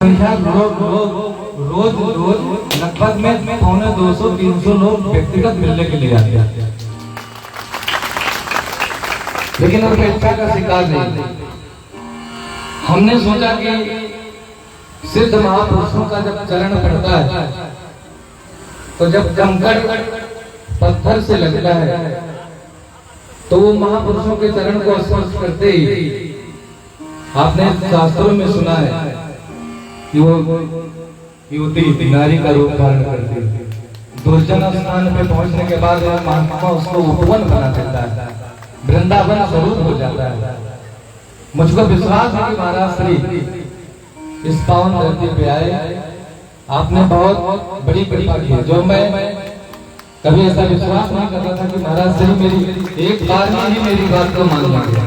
संख्या रोज लगभग में 200-300 लोग व्यक्तिगत मिलने के लिए आते हैं, लेकिन उपेक्षा का शिकार नहीं। हमने सोचा कि सिद्ध महापुरुषों का जब चरण पड़ता है तो जब कंकड़ पत्थर से लगता है तो वो महापुरुषों के चरण को स्पर्श करते ही, आपने शास्त्रों में सुना है कि वो युवती नारी का रूप धारण करती है। दुर्जन स्थान पे पहुंचने के बाद महात्मा उसको उपवन बना देता है, वृंदावन स्वरूप हो जाता है। मुझको विश्वास है कि महाराज श्री इस पावन धरती पे आए, आपने बहुत बड़ी कृपा की है, जो मैं कभी ऐसा विश्वास नहीं करता था कि महाराज श्री मेरी एक बार में ही मेरी बात को मान लेंगे।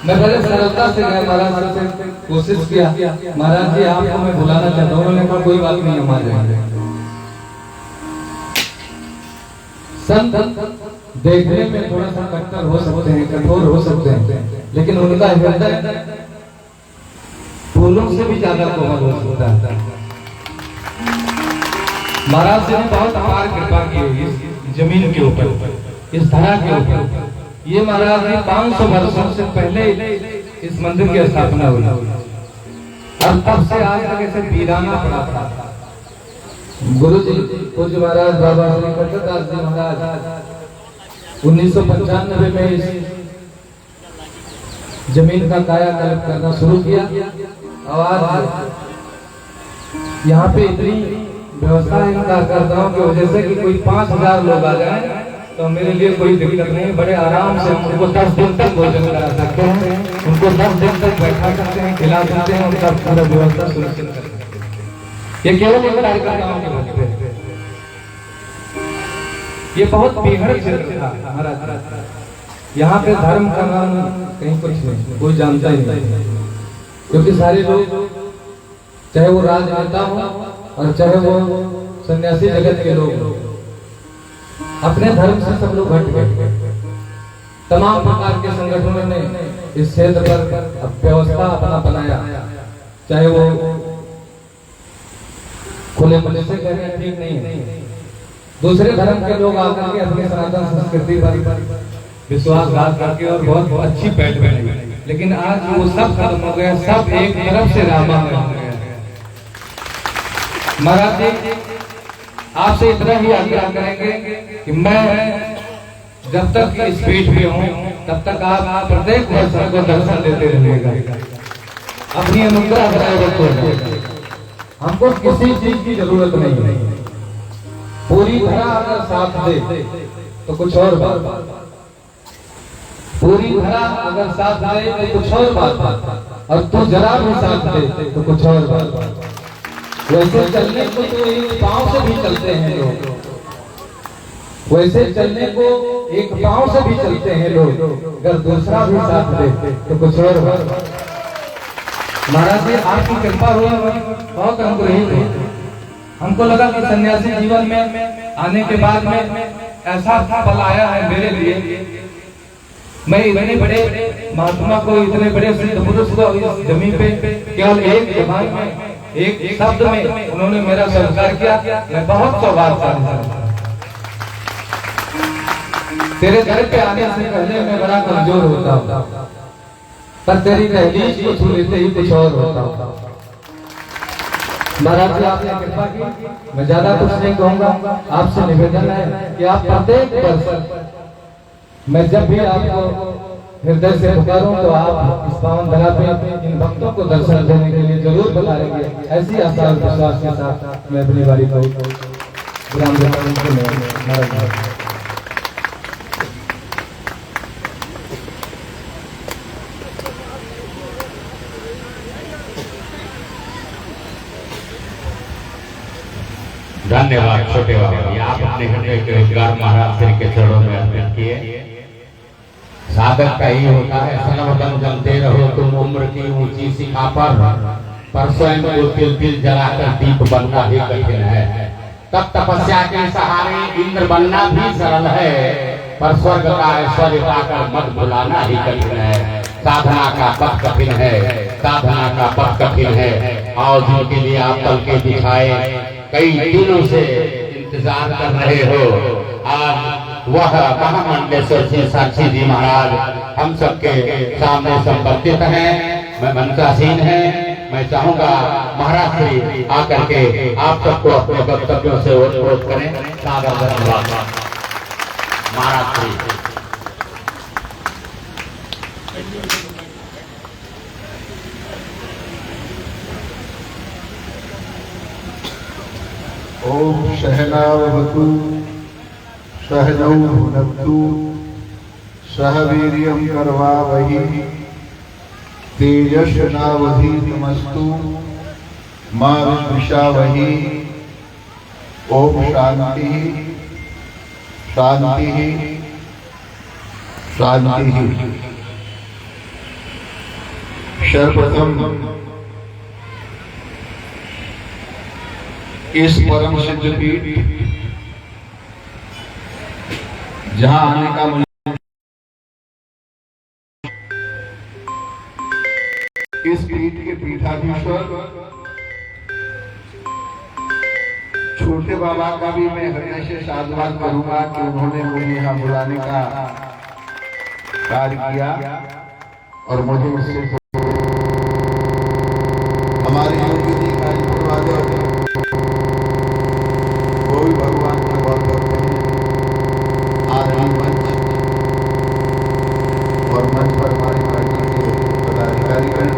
मैं बड़े सरलता से गया, महाराज से कोशिश किया, महाराज जी आपको मैं बुलाना चाहता हूँ। उन्होंने कहा कोई बात नहीं, हम आ जाएंगे। संत देखने में थोड़ा सा कट्टर हो सकते हैं, कठोर हो सकते हैं, लेकिन उनका हृदय फूलों से भी ज्यादा कोमल हो सकता है। महाराज जी ने बहुत अपार कृपा की इस जमीन के ऊपर, इस धरा के ऊपर। ये महाराज जी 500 वर्षों से पहले इस मंदिर की स्थापना हुई और तब से आज तक ऐसे वीराना पड़ा था। गुरु जी पूज्य महाराज बाबा श्री कटकदास जी महाराज 1995 में इस जमीन का कायाकल्प करना शुरू किया और आज यहाँ पे इतनी व्यवस्था इन कार्यकर्ताओं की वजह से कि कोई 5000 लोग आ जाए तो मेरे लिए कोई दिक्कत नहीं। बड़े आराम से हम उनको 10 दिन तक भोजन करा सकते हैं, उनको 10 दिन तक बैठा सकते हैं, खिला सकते हैं, उनका पूरा व्यवस्था सुनिश्चित कर सकते हैं। ये केवल एक कार्यकर्ताओं के भक्त है। ये बहुत बेहद क्षेत्र था महाराज। यहाँ पे धर्म का नाम कहीं कुछ नहीं, कोई जानता ही नहीं, क्योंकि सारे लोग चाहे वो राजनेता हो और चाहे वो सन्यासी जगत के लोग अपने धर्म से सब लोग हट गए। तमाम प्रकार के संगठनों ने इस क्षेत्र पर व्यवस्था अपना बनाया, चाहे वो खुले मन से कहना ठीक नहीं है। दूसरे धर्म के लोग आकर के अपनी सनातन संस्कृति पर विश्वासघात करके और बहुत अच्छी पैठ बने, लेकिन आज वो सब खत्म हो गया, सब एक तरफ से रामा हो गया। महाराज जी आपसे इतना ही आग्रह करेंगे कि मैं जब तक इस पीठ पे हूँ तब तक आप प्रत्येक वर्ष को दर्शन देते रहिएगा, अपनी अनुग्रह बनाए रखिएगा। हमको किसी चीज की जरूरत नहीं है। पूरी धरा अगर साथ दे तो कुछ और बात, पूरी धरा अगर साथ दे तो कुछ और बात, और तू जरा भी साथ दे तो कुछ और बात। वैसे चलने को तो एक पांव से भी चलते हैं लोग, वैसे चलने को एक पांव से भी चलते हैं लोग, अगर दूसरा भी साथ दे तो कुछ और बात। महाराज जी आपकी कृपा हुई, बहुत अनुग्रहित हुई। हमको लगा कि सन्यासी जीवन में आने के बाद में ऐसा फल आया है मेरे लिए। मैं इतने बड़े महात्मा को, इतने बड़े सिद्ध पुरुष को इस जमीन पे केवल एक जबान में, एक शब्द में उन्होंने मेरा स्वीकार किया। मैं बहुत सौभाग्यशाली हूं। तेरे घर पे आने से पहले मैं बड़ा कमजोर होता हूं, पर तेरी दहलीज को छू लेते ही कुछ और होता हूं। महाराज जी आपने कृपा की, मैं ज्यादा कुछ नहीं कहूंगा। आपसे निवेदन है कि आप प्रत्येक वर्ष मैं जब भी आपको हृदय से पुकारूं तो आप इस पावन धरा पे इन भक्तों को दर्शन देने के लिए जरूर बुलाएंगे। ऐसी आशा और विश्वास के साथ मैं अपनी बारी को विराम देता हूं। धन्यवाद छोटे बाबा, आप अपने हृदय के उद्गार महाराज श्री के चरणों में अर्पित किए। साधक का ही होता है, सनवतन जलते रहो तुम उम्र की ऊंची शिखा पर स्वयं को तिल तिल जलाकर दीप बनना ही कठिन है। तब तपस्या के सहारे इंद्र बनना भी सरल है, पर स्वर्ग का ऐश्वर्य पाकर मत भुलाना ही कठिन है। साधना का पथ कठिन है, साधना का पथ कठिन है। और जिनके लिए आप पल के बिछाए कई दिनों से इंतजार कर रहे हो, आज वह महामंडलेश्वर जी साक्षी जी महाराज हम सबके सामने संबंधित हैं। मैं मनसासीन है, मैं चाहूंगा महाराज श्री आकर के आप सबको अपने वक्तव्यों से ओतप्रोत करें। सादर धन्यवाद महाराज श्री। ओम सहनावतु सहनौ भुनक्तु सह वीर्यं करवावहि तेजस्विनावधीतमस्तु मा विद्विषावहि। ओम शांति शांति शांति। सर्वप्रथम इस परम सिद्ध पीठ जहां आने का मुझे इस पीठ के पीठाधीश्वर छोटे बाबा का भी मैं हृदय से साधुवाद करूंगा कि उन्होंने मुझे यहाँ बुलाने का कार्य किया और मुझे उससे हमारे योगी जी कार्य करवा दो। वो भी भगवान का बहुत भक्त है। आ रही मंच और मंच पर हमारी पार्टी के पदाधिकारीगण,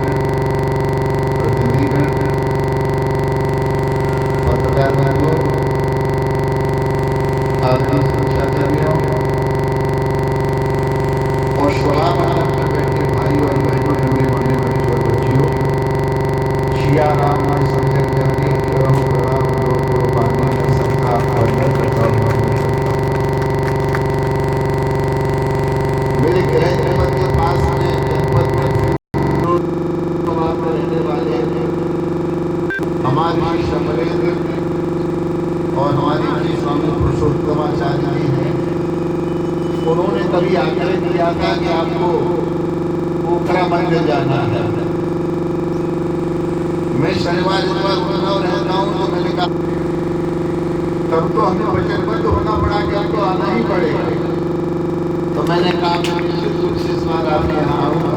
प्रतिनिधिगण, पत्रकार बंधुओं, आदरणीय सुरक्षाकर्मियों और सभा मंडप में बैठे भाई और बहनों, नवे होने वाली और बच्चियों, शिया राम और संजय गांधी एवं प्रणाम लोग पानी में सबका वंदन करता हूं। मेरे गृह जनपद के पास में जनपद में रहने वाले हमारे श्री समरेंद्र और हमारे श्री स्वामी पुरुषोत्तमाचार्य जी हैं। उन्होंने कभी आग्रह किया था कि आपको पोखरा मंदिर जाना है। मैं शनिवार इतवार उन्नाव रहता हूँ, तो मैंने कहा तब तो हमें वचनबद्ध होना पड़ा कि अब तो आना ही पड़ेगा। तो मैंने कहा मैं निश्चित रूप से इस बार आपके यहाँ आऊँगा,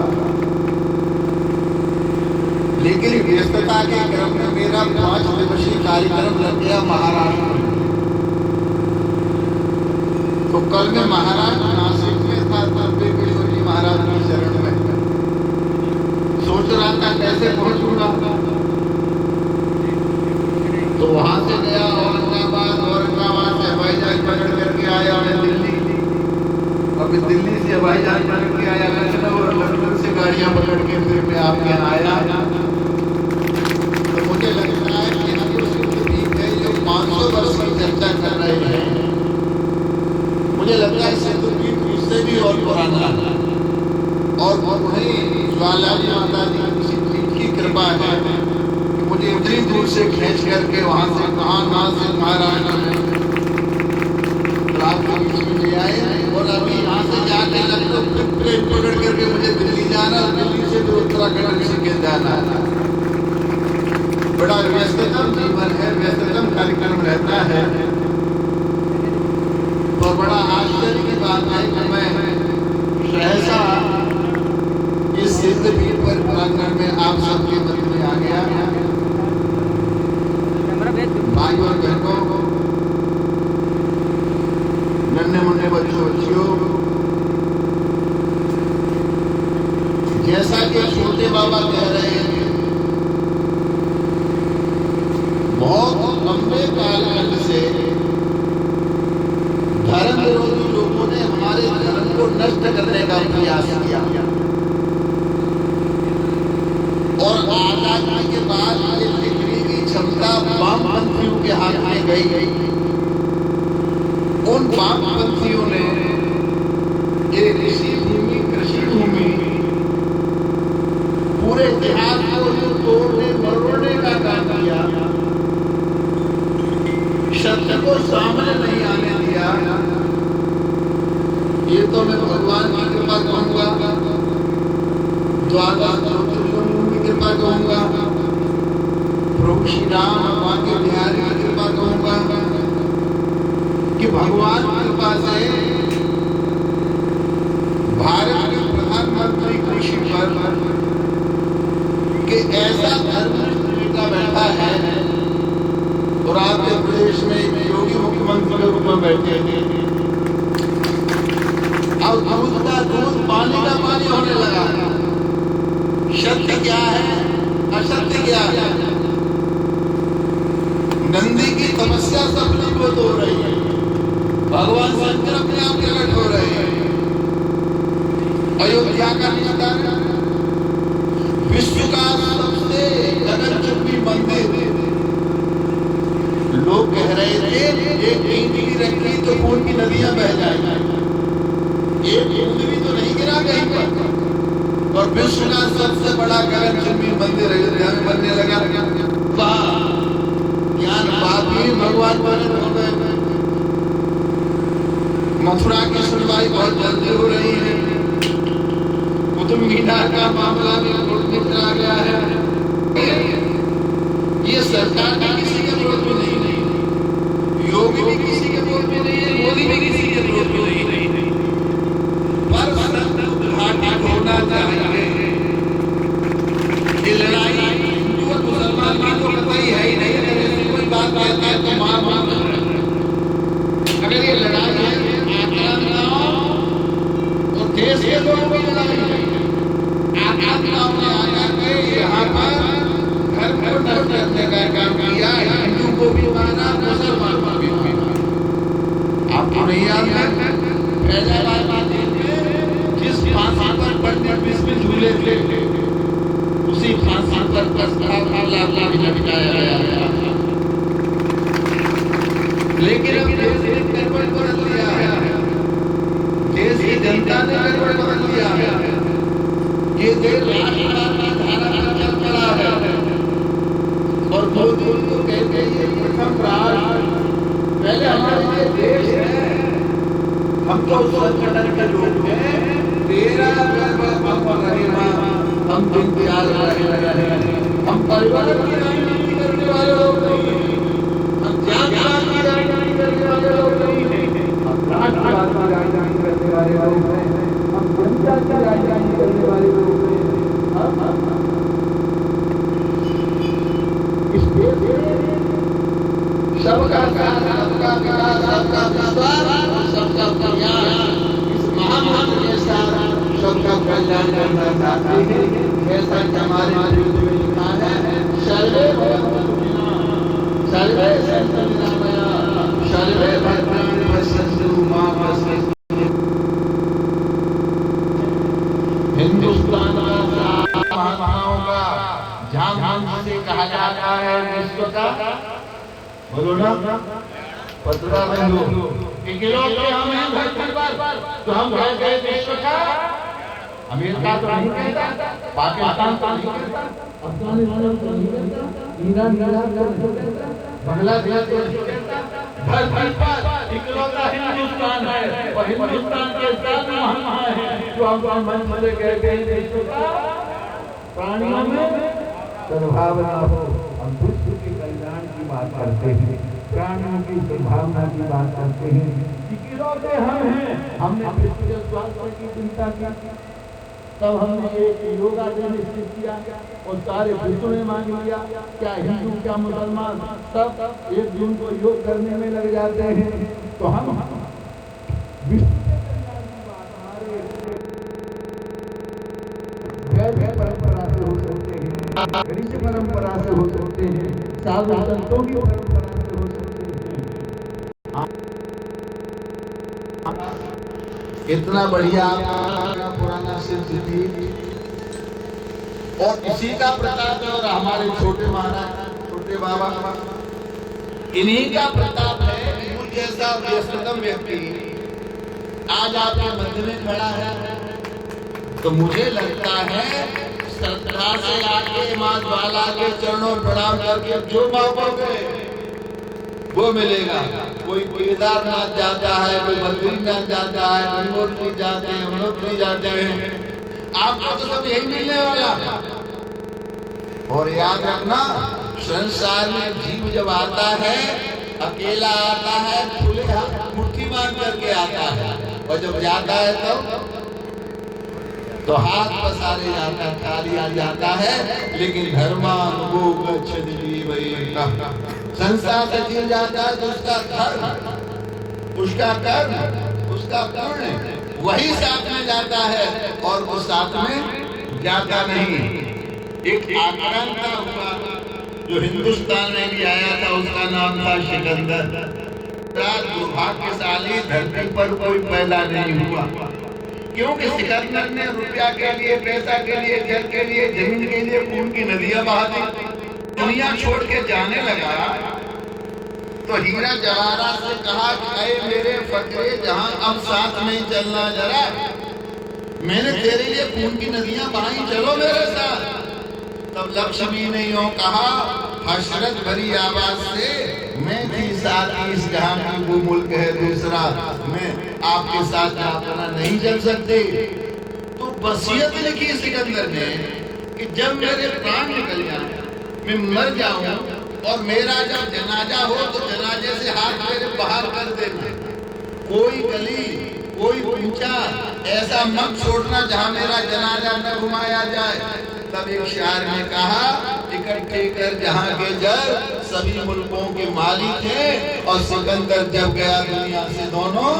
लेकिन व्यस्तता के क्रम में मेरा 5 दिवसीय कार्यक्रम लग गया महाराष्ट्र में। तो कल मैं महाराष्ट्र नासिक में था, तब जी महाराज की शरण में सोच रहा था कैसे पहुंचूंगा। तो वहां से गया औरंगाबाद, औरंगाबाद से हवाई जहाज पकड़ करके आया मैं दिल्ली, अभी दिल्ली से हवाई जहाज पकड़ के आया लखनऊ, और लखनऊ से गाड़ियां पकड़ के फिर मैं आपके यहाँ आया। तो मुझे लगता है कि हम ठीक है जो 500 वर्ष की चर्चा कर रहे हैं, मुझे लगता है सिद्धपीठ उससे भी और पुराना है। और वही ज्वालाजी माता जी की कृपा है कि मुझे इतनी दूर से खींच करके वहां से कहाँ से महाराष्ट्र में आपके बीच में ले आए, और अभी यहाँ से जाके लखनऊ फिर ट्रेन पकड़ करके मुझे दिल्ली जाना, और दिल्ली से फिर उत्तराखंड ऋषिकेश जाना है। बड़ा व्यस्ततम जीवन है, व्यस्ततम कार्यक्रम रहता है। और बड़ा आश्चर्य की बात है कि मैं सहसा इस सिद्ध पीठ पर प्रांगण में आप सबके मध्य में आ गया। भाई और बहनों, नन्हे मुन्ने बच्चों, जैसा कि छोटे बाबा कह रहे हैं, बहुत लंबे कालखंड से धर्म विरोधी लोगों ने हमारे धर्म को नष्ट करने का प्रयास किया, और आजादी के बाद ये लिखने की क्षमता वामपंथियों के हाथ में गई। उन वामपंथियों ने ये ऋषि भूमि, कृषि भूमि, पूरे इतिहास को जो तोड़ने मरोड़ने का काम किया, सत्य को सामने नहीं आने दिया। ये तो मैं भगवान की कृपा कहूंगा, द्वादश ज्योतिर्लिंगों की कृपा कहूंगा, प्रभु श्री राम बांके बिहारी की कृपा कहूंगा कि भगवान की कृपा से भारत के प्रधानमंत्री कृषि पर कि ऐसा धर्मनिष्ठ नेता बैठा है और आपके प्रदेश में एक योगी मुख्यमंत्री के रूप में बैठे हैं। अब दूध का दूध पानी का पानी होने लगा। सत्य क्या है, असत्य क्या है? नंदी की तपस्या सफलीभूत हो रही है, भगवान शंकर अपने आप प्रकट हो रहे हैं। अयोध्या का निशान विश्व का सबसे गगनचुंबी मंदिर। लोग कह रहे थे एक ईंट भी रखी तो खून की नदियां बह जाएंगी, एक बूंद भी तो नहीं गिरा कहीं पर, और विश्व का सबसे बड़ा गगनचुंबी मंदिर अयोध्या में बनने लगा। ज्ञान पापी भगवान प्रकट हो गए। मथुरा की सुनवाई बहुत जल्दी हो रही है। कुतुब मीनार का मामला भी कोर्ट में चला गया है। ये सरकार भी किसी के विरोध में नहीं, योगी भी किसी के विरोध में नहीं है, मोदी भी किसी के विरोध में नहीं, पर उद्घाटित होना चाहिए। ये लड़ाई हिंदू और मुसलमान की तो कतई है ही नहीं। अगर ऐसी कोई बात कहता है तो मार अगर ये लड़ाई है आक्रांताओं और देश के लोगों की लड़ाई है। आक्रांताओं ने आकर के यहाँ पर धर्म को नष्ट करने का काम किया, हिंदू को भी मारा, मुसलमान को भी मारा। आपको नहीं याद है फैजाबाद में जिस फांसी पर पंडित बिस्मिल झूले थे, उसी फांसी पर 10 लाख भी लटकाया गया। लेकिन अब देश ने गड़बड़ बदल दिया है, देश की जनता ने गड़बड़ बदल दिया है। ये देश राष्ट्रवाद की धारा पर चल पड़ा है और मोदी को कहते हैं प्रथम राष्ट्र। पहले हमारे लिए देश है, हम तो उस संगठन के लोग हैं। तेरा हम रहेगा, हम दिन दयाल रहे, हम परिवार की राजनीति करने वाले लोग नहीं हैं, हम जातिवाद की राजनीति करने वाले लोग नहीं हैं, हम राष्ट्रवाद की राजनीति करने वाले लोग हैं, हम जनता की राजनीति करने वाले लोग हैं। इस देश में सबका साथ, सबका विकास, सबका विश्वास, सबका कल्याण, इस महामंत्र के साथ सबका कल्याण करना चाहते हैं। जैसा कि हमारे मंत्र में लिखा है, सर्वे भवन्तु सुखिनः, सर्वे सन्तु निरामयाः, सर्वे भद्राणि पश्यन्तु मा कश्चित्। हिंदुस्तान का महात्माओं का जहां से कहा जाता है विश्व का, बोलो ना, पतला बंधु इकलौते हम हैं धरती पर, तो हम कहते हैं विश्व का। अमेरिका तो नहीं कहता, पाकिस्तान तो नहीं कहता, अफगानिस्तान तो नहीं कहता, ईरान तो नहीं कहता, बांग्लादेश तो नहीं कहता। धरती पर इकलौता हिंदुस्तान है और हिंदुस्तान के साथ हम हैं जो हम मन से कहते हैं विश्व का। प्राणियों में सद्भावना हो, हम विश्व के कल्याण की बात करते हैं, प्राणियों की सद्भावना की बात करते हैं। इकलौते हम हैं, हमने विश्व के स्वास्थ्य की चिंता की, तब हमने एक योगा दिन निश्चित किया और सारे विश्व में मान लिया। क्या हिंदू क्या मुसलमान सब 1 जून को योग करने में लग जाते हैं। तो हम विश्व के कल्याण की बात हमारे वैदिक परंपरा से हो सकते हैं, ऋषि परंपरा से हो सकते हैं, साधु संतों की परंपरा से हो सकते हैं। इतना बढ़िया पुराना सिद्धपीठ और इसी का प्रताप है। और हमारे छोटे महाराज, छोटे बाबा, इन्हीं का प्रताप है। मुझ जैसा व्यस्ततम व्यक्ति आज आपके मध्य में खड़ा है, तो मुझे लगता है श्रद्धा से आके मां ज्वाला के चरणों प्रणाम करके जो मांगोगे वो मिलेगा। कोई केदारनाथ जाता है, कोई बद्रीनाथ जाता है, गंगोत्री जाते हैं, यमुनोत्री जाते हैं, आपको तो सब यही मिलने वाला। और याद रखना संसार में जीव जब आता है अकेला आता है, खुले हाथ मुट्ठी बांध करके आता है, और जब जाता है तो हाथ पसारे जाता है, खाली आ जाता है। लेकिन धर्मान वो गच्छति वैकुंठम, संसार से जीव जाता है तो उसका धर्म, उसका कर्म, उसका पुण्य वही साथ में जाता है, और वो साथ में जाता नहीं। एक आक्रांता हुआ जो हिंदुस्तान में भी आया था, उसका नाम था सिकंदर। दुर्भाग्यशाली धरती पर कोई पैदा नहीं हुआ, क्योंकि सिकंदर ने रुपया के लिए, पैसा के लिए, जल के लिए, जमीन के लिए खून की नदियां बहा दी। दुनिया छोड़ के जाने लगा तो हीरा जवाहरात से कहा कि अरे मेरे फकरे जहां अब साथ में चलना जरा, मैंने तेरे लिए खून की नदियां बहाई, चलो मेरे साथ। तब लक्ष्मी ने यूं कहा हसरत भरी आवाज से, मैं थी साथ इस जहां की वो मुल्क है दूसरा, मैं आपके साथ अपना नहीं चल सकते। तो वसीयत लिखी सिकंदर ने कि जब मेरे प्राण निकल जाए, मैं मर जाऊं, और मेरा जब जनाजा हो तो जनाजे से हाथ मेरे बाहर कर देना, कोई गली कोई पूछा ऐसा मत छोड़ना जहां मेरा जनाजा न घुमाया जाए। तब एक शायर ने कहा इकट्ठे कर जहां के जर सभी मुल्कों के मालिक हैं, और सिकंदर जब गया दुनिया से दोनों,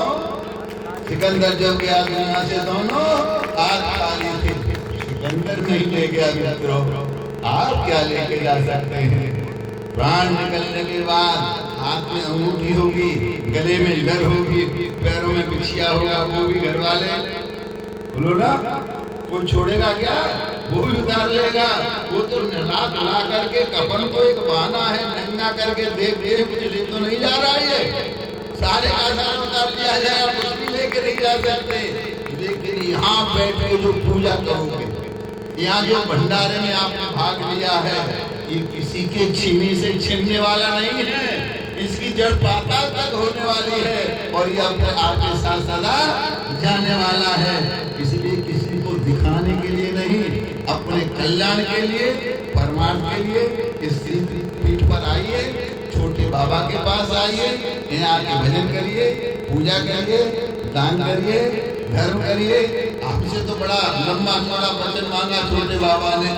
सिकंदर जब गया दुनिया से दोनों हाथ खाली थे, सिकंदर नहीं ले गया। मित्रों आप क्या लेके जा सकते हैं? प्राण निकलने के बाद हाथ में अंगूठी होगी, गले में लर होगी, पैरों में बिछिया होगा, वो भी घर वाले बोलो ना, वो छोड़ेगा क्या? वो भी उतार लेगा। वो तो नहा धुला करके कफन को एक बहाना है, नंगा करके देख दे, कुछ ले तो नहीं जा रहा है, सारे आधार उतार लिया जाए, कुछ भी लेके नहीं जा सकते। लेकिन यहाँ बैठ के जो पूजा करोगे, यहाँ जो भंडारे में आपने भाग लिया है, ये किसी के छीनी से छीनने वाला नहीं है, इसकी जड़ पाताल तक होने वाली है, और ये अपने आपके साथ सदा जाने वाला है। इसलिए किसी को दिखाने के लिए नहीं, अपने कल्याण के लिए, परमार्थ के लिए इस पीठ पर आइए, छोटे बाबा के पास आइए, यहाँ आके भजन करिए, पूजा करिए, दान करिए, धर्म करिए। आपसे तो बड़ा लंबा चौड़ा वचन मांगा छोटे बाबा ने,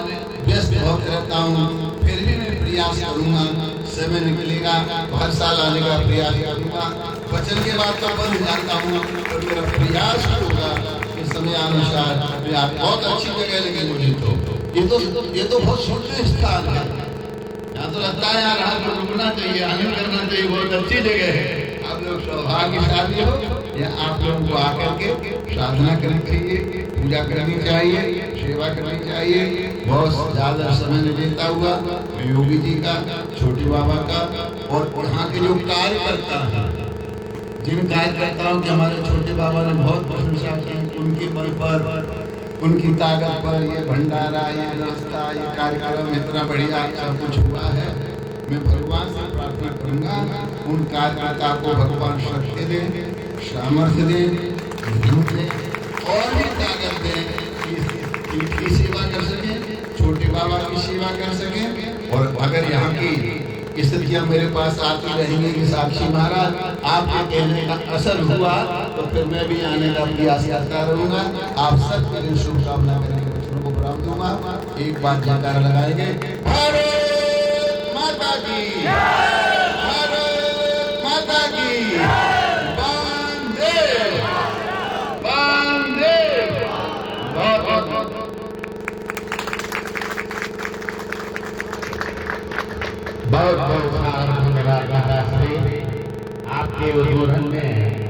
व्यस्त बहुत रहता हूँ, फिर भी मैं प्रयास करूंगा, समय निकलेगा तो हर साल आने का प्रयास करूंगा। वचन के बाद तो बंद जाता हूँ, तो मेरा प्रयास होगा कि समयानुसार। बहुत अच्छी जगह लगी मुझे तो, ये तो बहुत सुंदर स्थान है, यहाँ तो लगता है यार आपको रुकना चाहिए, आनंद करना चाहिए, बहुत अच्छी जगह है। आप लोग सौभाग्यशाली हो, या आप लोगों को आकर के साधना करनी चाहिए, पूजा करनी चाहिए, सेवा करनी चाहिए। बहुत ज्यादा समय नहीं लेता हुआ मैं योगी जी का, छोटे बाबा का, और यहाँ के जो कार्यकर्ता हैं, जिन कार्यकर्ताओं की हमारे छोटे बाबा ने बहुत प्रशंसा की, उनके बल पर, उनकी ताकत पर ये भंडारा, ये नाश्ता, ये कार्यक्रम इतना बढ़िया सब कुछ हुआ है। मैं भगवान से प्रार्थना करूंगा उन कार्यकर्ता को भगवान शक्ति दें, सामर्थ्य दें, और भी ताकत दें की सेवा कर सकें, छोटे बाबा की सेवा कर सकें। और अगर यहाँ की स्थितियाँ मेरे पास आती रहेंगी कि साक्षी महाराज आपके कहने का असर हुआ, तो फिर मैं भी आने का प्रयास करता रहूंगा। आप सबके लिए शुभकामना करेंगे, बच्चों को प्रणाम दूंगा। एक बार जयकारा लगाएंगे, भारत माता की, भारत माता की, वंदे वंदे। बहुत बहुत धन्यवाद महाराज श्री, आपके उद्बोधन में